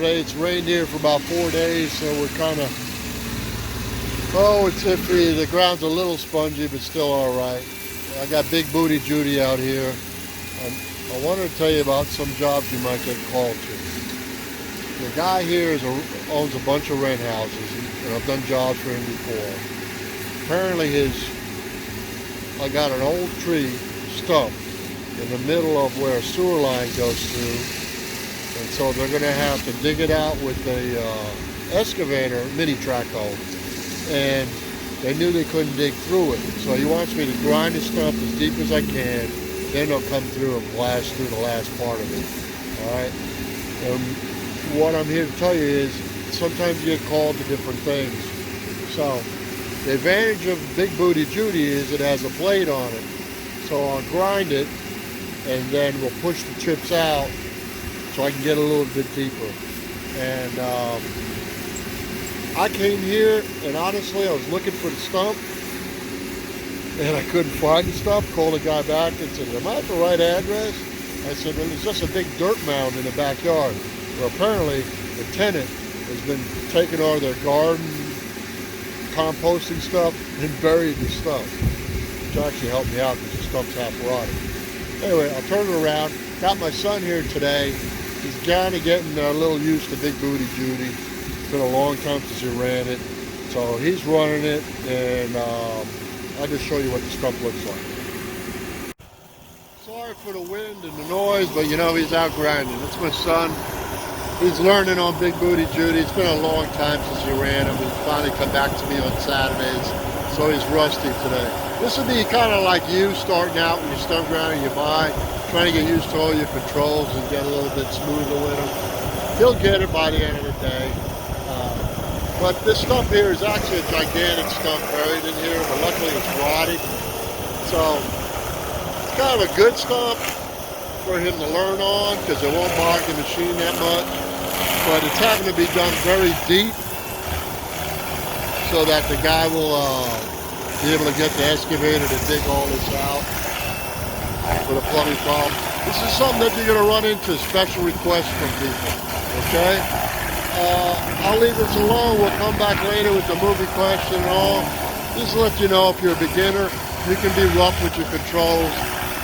Saturday. It's rained here for about 4 days, so we're kind of, oh, it's iffy. The ground's a little spongy, but still all right. I got Big Booty Judy out here. I wanted to tell you about some jobs you might get called to. The guy here owns a bunch of rent houses, and I've done jobs for him before. Apparently I got an old tree stump in the middle of where a sewer line goes through, and so they're going to have to dig it out with a excavator, mini track hoe, and they knew they couldn't dig through it, so he wants me to grind the stump as deep as I can, then they'll come through and blast through the last part of it. Alright? What I'm here to tell you is sometimes you get called to different things. So the advantage of Big Booty Judy is it has a blade on it, so I'll grind it and then we'll push the chips out so I can get a little bit deeper. And I came here, and honestly I was looking for the stump and I couldn't find the stump. Called the guy back and said, am I at the right address? I said, well, it's just a big dirt mound in the backyard. Well, apparently the tenant has been taking all their garden composting stuff and buried the stump, which actually helped me out because the stump's half rotted. Anyway, I'll turn it around. Got my son here today. He's kind of getting a little used to Big Booty Judy. It's been a long time since he ran it. So he's running it, and I'll just show you what the stump looks like. Sorry for the wind and the noise, but you know, he's out grinding. That's my son. He's learning on Big Booty Judy. It's been a long time since he ran him. He finally come back to me on Saturdays, so he's rusty today. This would be kind of like you starting out when you start grinding, you buy, trying to get used to all your controls and get a little bit smoother with them. He'll get it by the end of the day. But this stump here is actually a gigantic stump buried in here, but luckily it's rotted. So it's kind of a good stump for him to learn on because it won't bog the machine that much. But it's having to be done very deep so that the guy will be able to get the excavator to dig all this out for the plumbing problem. This is something that you're going to run into special requests from people, okay? I'll leave this alone. We'll come back later with the movie question and all. Just to let you know, if you're a beginner, you can be rough with your controls.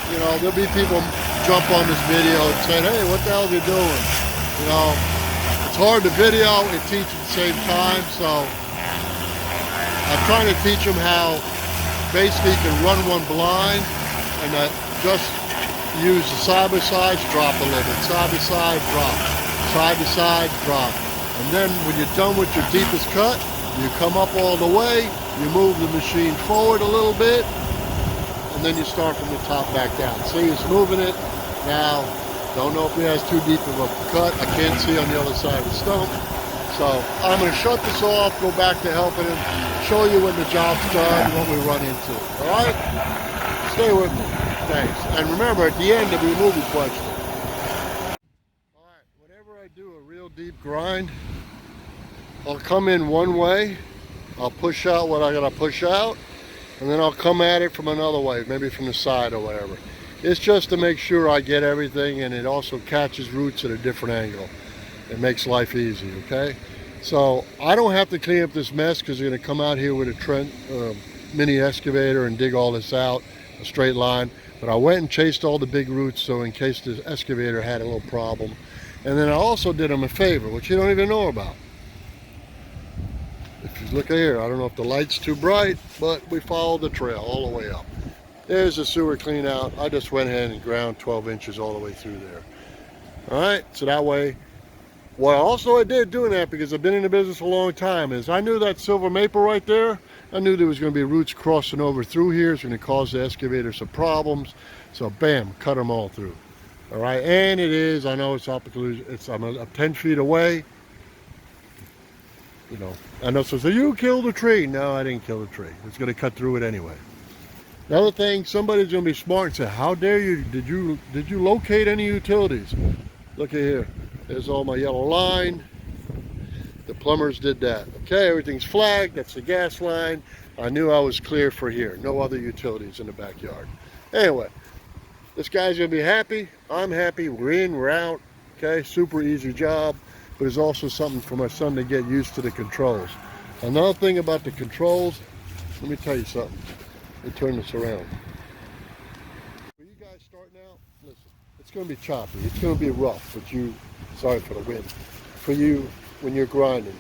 You know, there'll be people jump on this video and say, hey, what the hell are you doing? You know, it's hard to video and teach at the same time, so I'm trying to teach them how basically you can run one blind and just use the side-by-sides, drop a little bit, side-by-side, drop, side-by-side, drop. And then when you're done with your deepest cut, you come up all the way, you move the machine forward a little bit, and then you start from the top back down. See, he's moving it. Now, don't know if he has too deep of a cut. I can't see on the other side of the stump. So I'm going to shut this off, go back to helping him, show you when the job's done, what we run into. All right? Stay with me. Thanks. And remember, at the end, there'll be a movie question. All right, whenever I do a real deep grind, I'll come in one way, I'll push out what I got to push out, and then I'll come at it from another way, maybe from the side or whatever. It's just to make sure I get everything, and it also catches roots at a different angle. It makes life easy, okay? So I don't have to clean up this mess because they're going to come out here with a mini excavator and dig all this out, a straight line. But I went and chased all the big roots so in case the excavator had a little problem. And then I also did them a favor, which you don't even know about. If you look here, I don't know if the light's too bright, but we followed the trail all the way up. There's the sewer clean out. I just went ahead and ground 12 inches all the way through there. All right, so that way, what also I did doing that, because I've been in the business a long time, is I knew that silver maple right there, I knew there was going to be roots crossing over through here. It's going to cause the excavator some problems. So bam, cut them all through. All right, and it is, I know it's optical, I'm 10 feet away. You know, I know, so you killed the tree. No, I didn't kill the tree. It's going to cut through it anyway. The other thing, somebody's going to be smart and say, how dare you, did you locate any utilities? Look at here, there's all my yellow line. The plumbers did that. Okay, everything's flagged, that's the gas line. I knew I was clear for here. No other utilities in the backyard. Anyway, this guy's going to be happy. I'm happy. We're in, we're out. Okay, super easy job. but it's also something for my son to get used to the controls. Another thing about the controls, let me tell you something. Let me turn this around. For you guys starting out, listen, it's going to be choppy. It's going to be rough, but sorry for the wind. For you, when you're grinding,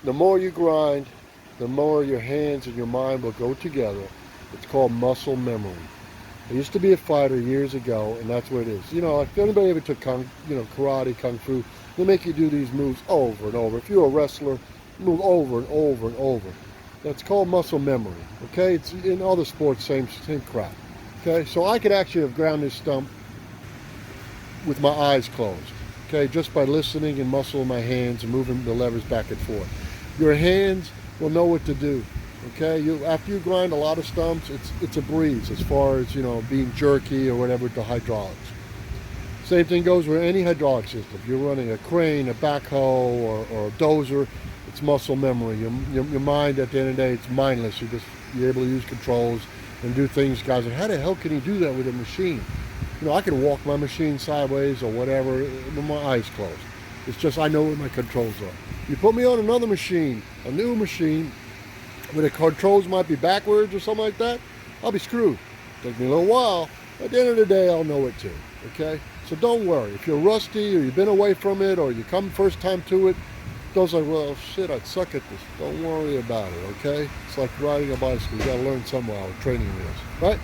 the more you grind, the more your hands and your mind will go together. It's called muscle memory. I used to be a fighter years ago, and that's what it is. You know, if anybody ever took karate, kung fu, they make you do these moves over and over. If you're a wrestler, move over and over and over. That's called muscle memory. Okay, it's in other sports, same crap. Okay, so I could actually have ground this stump with my eyes closed. Okay, just by listening and muscling my hands and moving the levers back and forth. Your hands will know what to do. Okay, after you grind a lot of stumps, it's a breeze as far as, you know, being jerky or whatever with the hydraulics. Same thing goes with any hydraulic system. If you're running a crane, a backhoe, or a dozer, it's muscle memory. Your mind, at the end of the day, it's mindless. You're able to use controls and do things. Guys, how the hell can you do that with a machine? You know, I can walk my machine sideways or whatever with my eyes closed. It's just I know where my controls are. You put me on another machine, a new machine, where the controls might be backwards or something like that, I'll be screwed. Take me a little while. At the end of the day, I'll know it too. Okay? So don't worry. If you're rusty or you've been away from it or you come first time to it, don't say, well, shit, I'd suck at this. Don't worry about it, okay? It's like riding a bicycle. You gotta learn somewhere with training wheels, right?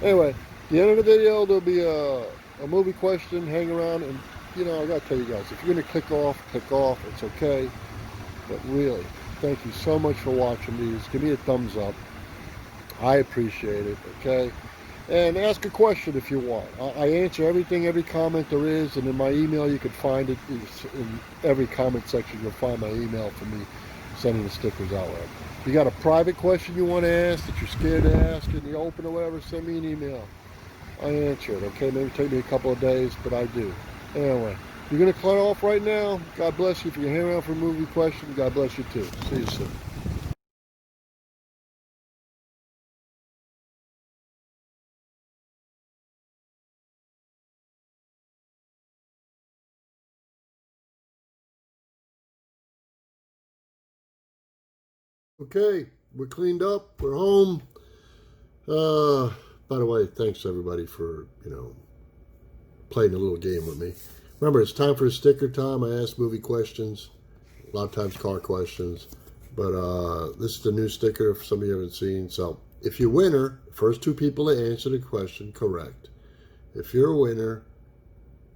Anyway, at the end of the video, there'll be a movie question. Hang around, and, you know, I gotta tell you guys, if you're gonna click off, it's okay. But really, thank you so much for watching these. Give me a thumbs up. I appreciate it, okay? And ask a question if you want. I answer everything, every comment there is, and in my email you can find it. In every comment section you'll find my email for me sending the stickers out there. If you got a private question you want to ask that you're scared to ask in the open or whatever, send me an email. I answer it, okay? Maybe take me a couple of days, but I do. Anyway, you're going to cut off right now. God bless you. If you're hanging around for a movie question, God bless you too. See you soon. Okay, we're cleaned up. We're home. By the way, thanks everybody for, you know, playing a little game with me. Remember, it's time for sticker time. I ask movie questions, a lot of times car questions. But this is the new sticker if some of you haven't seen. So if you're a winner, first two people to answer the question correct. If you're a winner,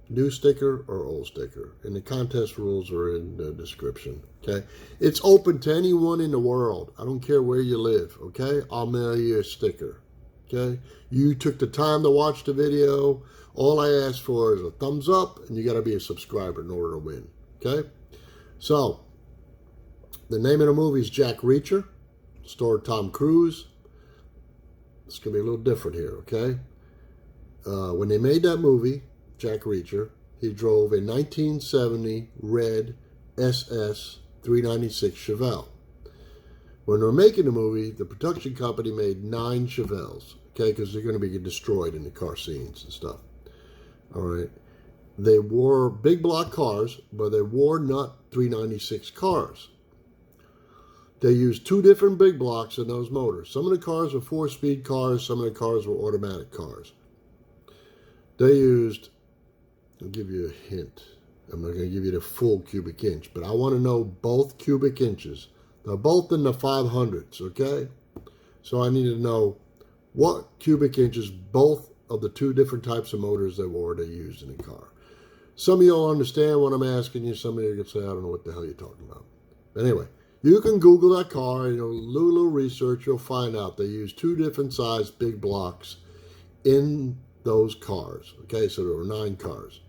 new sticker or old sticker. And the contest rules are in the description, okay? It's open to anyone in the world. I don't care where you live, okay? I'll mail you a sticker, okay? You took the time to watch the video. All I ask for is a thumbs up, and you got to be a subscriber in order to win, okay? So, the name of the movie is Jack Reacher, starred Tom Cruise. It's going to be a little different here, okay? When they made that movie, Jack Reacher, he drove a 1970 red SS 396 Chevelle. When they were making the movie, the production company made 9 Chevelles, okay, because they're going to be destroyed in the car scenes and stuff. All right. They wore big block cars, but they wore not 396 cars. They used 2 different big blocks in those motors. Some of the cars were 4-speed cars, some of the cars were automatic cars. They used, I'll give you a hint. I'm not going to give you the full cubic inch, but I want to know both cubic inches. They're both in the 500s, okay? So I need to know what cubic inches both of the 2 different types of motors they used in the car. Some of you will understand what I'm asking you. Some of you can say, I don't know what the hell you're talking about. But anyway, you can Google that car, you know, do a little research, you'll find out they use 2 different size big blocks in those cars. Okay, so there were 9 cars.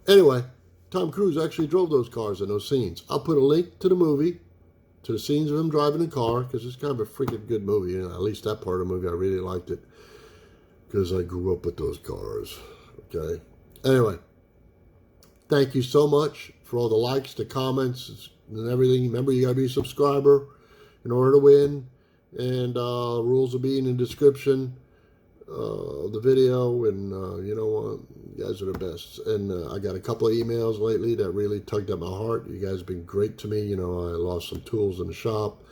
Anyway, Tom Cruise actually drove those cars in those scenes. I'll put a link to the movie, to the scenes of him driving the car, because it's kind of a freaking good movie. You know, at least that part of the movie, I really liked it, because I grew up with those cars. Okay. Anyway, thank you so much for all the likes, the comments, and everything. Remember, you got to be a subscriber in order to win. And rules will be in the description. the video, and you know what? You guys are the best. And I got a couple of emails lately that really tugged at my heart. You guys have been great to me. You know, I lost some tools in the shop.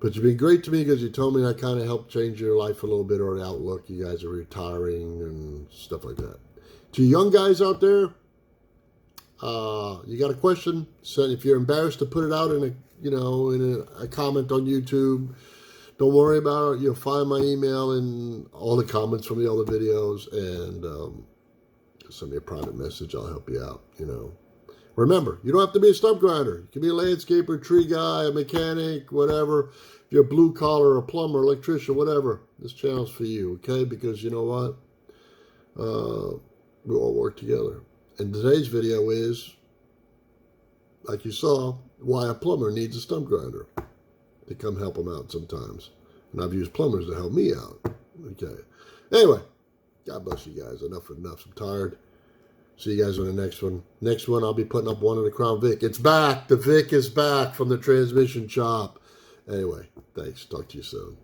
But you've been great to me because you told me I kind of helped change your life a little bit, or the outlook. You guys are retiring and stuff like that. To you young guys out there, you got a question? So if you're embarrassed to put it out in a comment on YouTube, don't worry about it. You'll find my email in all the comments from the other videos, and send me a private message. I'll help you out. You know. Remember, you don't have to be a stump grinder. You can be a landscaper, tree guy, a mechanic, whatever. If you're a blue collar, a plumber, electrician, whatever, this channel's for you, okay? Because you know what? We all work together. And today's video is, like you saw, why a plumber needs a stump grinder to come help them out sometimes. And I've used plumbers to help me out, okay? Anyway, God bless you guys. Enough. I'm tired. See you guys on the next one. Next one, I'll be putting up one of the Crown Vic. It's back. The Vic is back from the transmission shop. Anyway, thanks. Talk to you soon.